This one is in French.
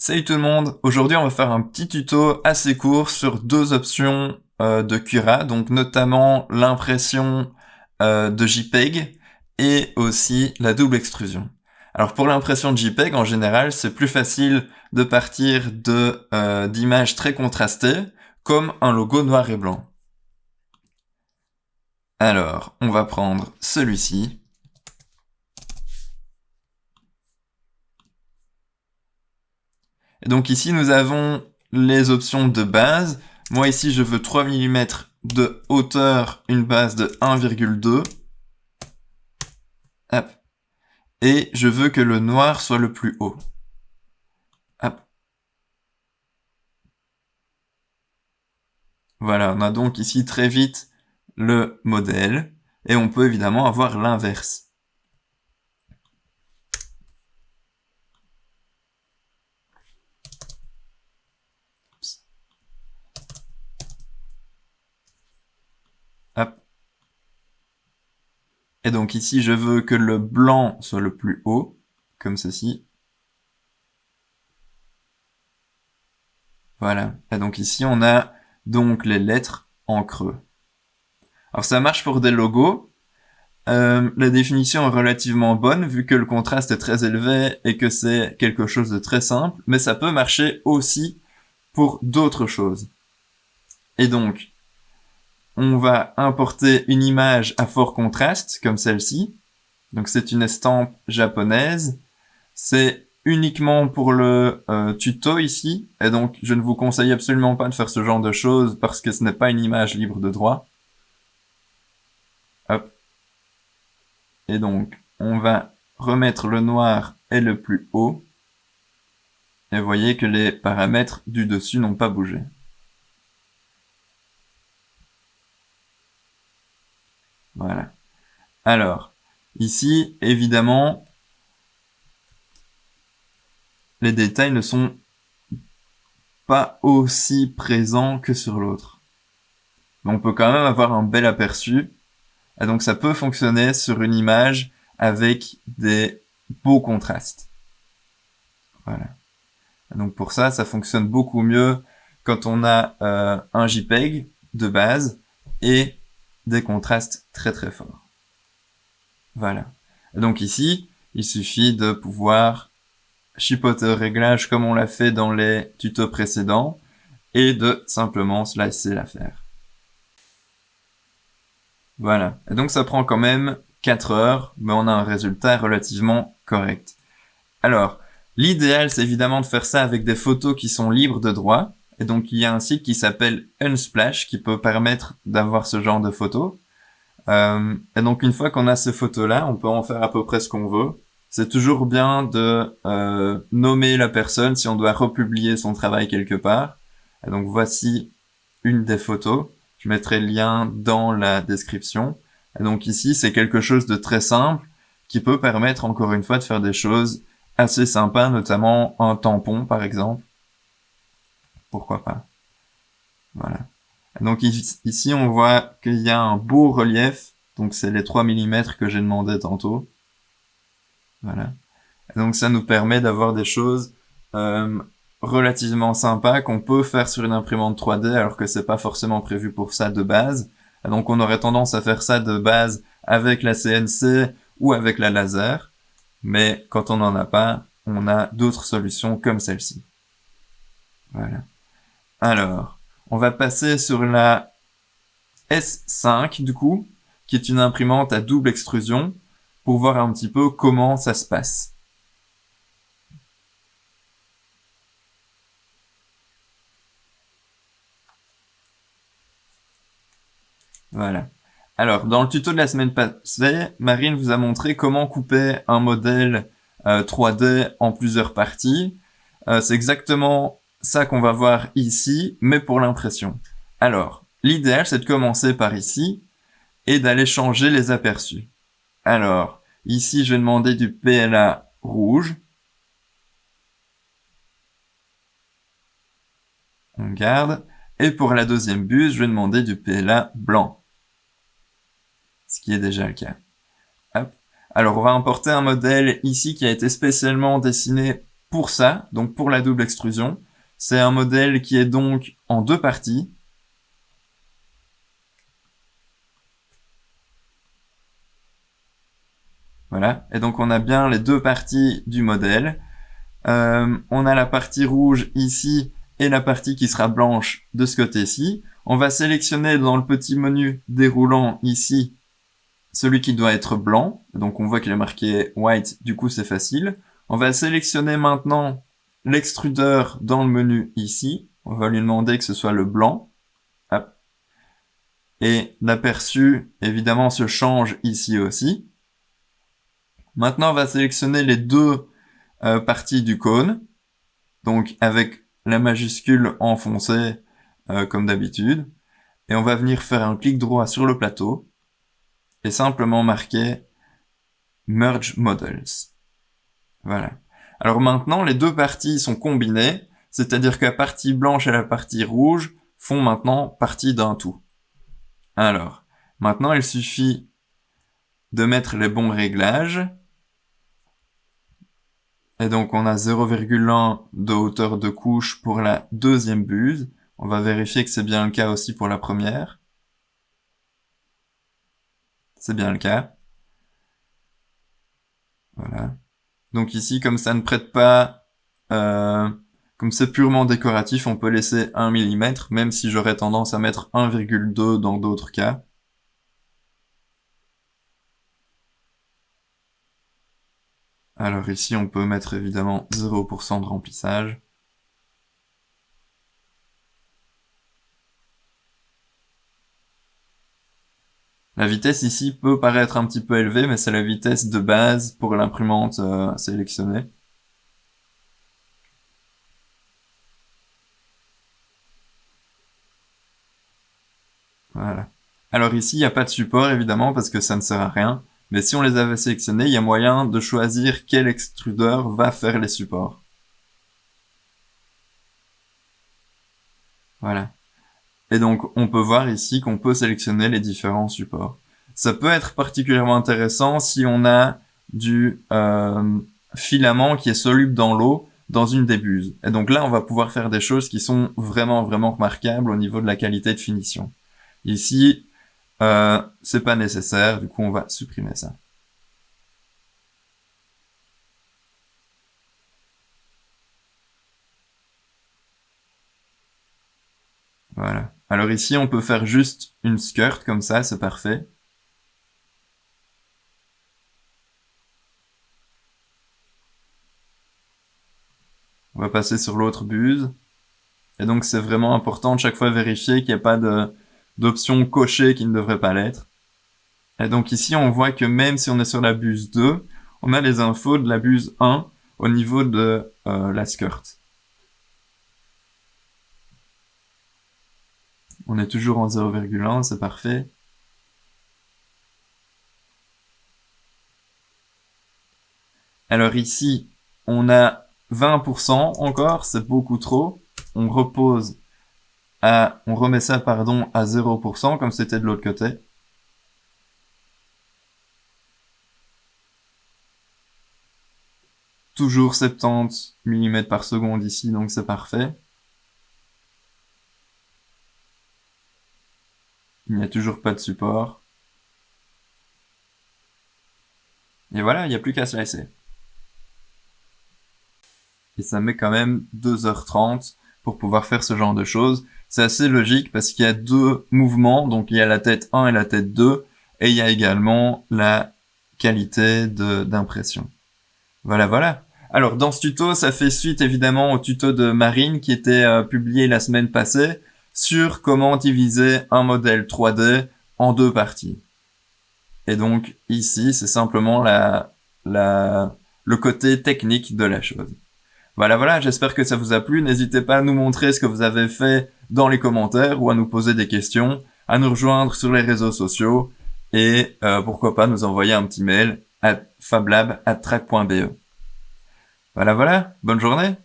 Salut tout le monde, aujourd'hui on va faire un petit tuto assez court sur deux options de Cura, donc notamment l'impression de JPEG et aussi la double extrusion. Alors pour l'impression de JPEG en général c'est plus facile de partir d'images très contrastées comme un logo noir et blanc. Alors on va prendre celui-ci. Et donc ici, nous avons les options de base. Moi ici, je veux 3 mm de hauteur, une base de 1,2. Hop. Et je veux que le noir soit le plus haut. Hop. Voilà, on a donc ici très vite le modèle. Et on peut évidemment avoir l'inverse. Hop. Et donc ici, je veux que le blanc soit le plus haut, comme ceci. Voilà. Et donc ici, on a donc les lettres en creux. Alors ça marche pour des logos. La définition est relativement bonne vu que le contraste est très élevé et que c'est quelque chose de très simple, mais ça peut marcher aussi pour d'autres choses. Et donc, on va importer une image à fort contraste, comme celle-ci. Donc c'est une estampe japonaise. C'est uniquement pour le tuto ici, et donc je ne vous conseille absolument pas de faire ce genre de choses parce que ce n'est pas une image libre de droit. Hop. Et donc, on va remettre le noir et le plus haut. Et vous voyez que les paramètres du dessus n'ont pas bougé. Voilà. Alors, ici, évidemment, les détails ne sont pas aussi présents que sur l'autre. Mais on peut quand même avoir un bel aperçu. Et donc, ça peut fonctionner sur une image avec des beaux contrastes. Voilà. Et donc, pour ça, ça fonctionne beaucoup mieux quand on a un JPEG de base et des contrastes très très forts. Voilà. Et donc ici, il suffit de pouvoir chipoter au réglage comme on l'a fait dans les tutos précédents et de simplement se laisser la faire. Voilà. Et donc ça prend quand même 4 heures, mais on a un résultat relativement correct. Alors, l'idéal c'est évidemment de faire ça avec des photos qui sont libres de droit. Et donc il y a un site qui s'appelle Unsplash qui peut permettre d'avoir ce genre de photos. Et donc une fois qu'on a ces photos-là, on peut en faire à peu près ce qu'on veut. C'est toujours bien de nommer la personne si on doit republier son travail quelque part. Et donc voici une des photos. Je mettrai le lien dans la description. Et donc ici, c'est quelque chose de très simple qui peut permettre encore une fois de faire des choses assez sympas, notamment un tampon par exemple. Pourquoi pas. Voilà. Donc ici, on voit qu'il y a un beau relief. Donc c'est les 3 mm que j'ai demandé tantôt. Voilà. Et donc ça nous permet d'avoir des choses relativement sympas qu'on peut faire sur une imprimante 3D alors que c'est pas forcément prévu pour ça de base. Et donc on aurait tendance à faire ça de base avec la CNC ou avec la laser. Mais quand on n'en a pas, on a d'autres solutions comme celle-ci. Voilà. Alors, on va passer sur la S5 du coup, qui est une imprimante à double extrusion, pour voir un petit peu comment ça se passe. Voilà. Alors, dans le tuto de la semaine passée, Marine vous a montré comment couper un modèle 3D en plusieurs parties. C'est exactement ça qu'on va voir ici, mais pour l'impression. Alors, l'idéal, c'est de commencer par ici et d'aller changer les aperçus. Alors, ici, je vais demander du PLA rouge. On garde. Et pour la deuxième buse, je vais demander du PLA blanc. Ce qui est déjà le cas. Hop. Alors, on va importer un modèle ici qui a été spécialement dessiné pour ça, donc pour la double extrusion. C'est un modèle qui est donc en deux parties. Voilà, et donc on a bien les deux parties du modèle. On a la partie rouge ici et la partie qui sera blanche de ce côté-ci. On va sélectionner dans le petit menu déroulant ici celui qui doit être blanc. Donc on voit qu'il est marqué white, du coup c'est facile. On va sélectionner maintenant l'extrudeur dans le menu ici. On va lui demander que ce soit le blanc. Hop. Et l'aperçu, évidemment, se change ici aussi. Maintenant, on va sélectionner les deux parties du cône. Donc avec la majuscule enfoncée comme d'habitude. Et on va venir faire un clic droit sur le plateau et simplement marquer Merge Models. Voilà. Alors maintenant, les deux parties sont combinées, c'est-à-dire que la partie blanche et la partie rouge font maintenant partie d'un tout. Alors, maintenant, il suffit de mettre les bons réglages. Et donc, on a 0,1 de hauteur de couche pour la deuxième buse. On va vérifier que c'est bien le cas aussi pour la première. C'est bien le cas. Voilà. Donc ici, comme ça ne prête pas, comme c'est purement décoratif, on peut laisser 1 mm, même si j'aurais tendance à mettre 1,2 dans d'autres cas. Alors ici, on peut mettre évidemment 0% de remplissage. La vitesse ici peut paraître un petit peu élevée, mais c'est la vitesse de base pour l'imprimante sélectionnée. Voilà. Alors ici, il n'y a pas de support évidemment parce que ça ne sert à rien. Mais si on les avait sélectionnés, il y a moyen de choisir quel extrudeur va faire les supports. Voilà. Et donc, on peut voir ici qu'on peut sélectionner les différents supports. Ça peut être particulièrement intéressant si on a du filament qui est soluble dans l'eau dans une des buses. Et donc là, on va pouvoir faire des choses qui sont vraiment, vraiment remarquables au niveau de la qualité de finition. Ici, c'est pas nécessaire, du coup, on va supprimer ça. Voilà. Alors ici, on peut faire juste une skirt comme ça, c'est parfait. On va passer sur l'autre buse. Et donc, c'est vraiment important de chaque fois vérifier qu'il n'y a pas d'option cochée qui ne devrait pas l'être. Et donc ici, on voit que même si on est sur la buse 2, on a les infos de la buse 1 au niveau de la skirt. On est toujours en 0,1, c'est parfait. Alors ici, on a 20% encore, c'est beaucoup trop. On remet ça, à 0%, comme c'était de l'autre côté. Toujours 70 mm par seconde ici, donc c'est parfait. Il n'y a toujours pas de support. Et voilà, il n'y a plus qu'à slicer. Et ça met quand même 2h30 pour pouvoir faire ce genre de choses. C'est assez logique parce qu'il y a deux mouvements, donc il y a la tête 1 et la tête 2, et il y a également la qualité d'impression. Voilà. Alors dans ce tuto, ça fait suite évidemment au tuto de Marine qui était publié la semaine passée sur comment diviser un modèle 3D en deux parties. Et donc ici, c'est simplement le côté technique de la chose. Voilà, j'espère que ça vous a plu. N'hésitez pas à nous montrer ce que vous avez fait dans les commentaires ou à nous poser des questions, à nous rejoindre sur les réseaux sociaux et pourquoi pas nous envoyer un petit mail à fablab@track.be. Voilà, bonne journée.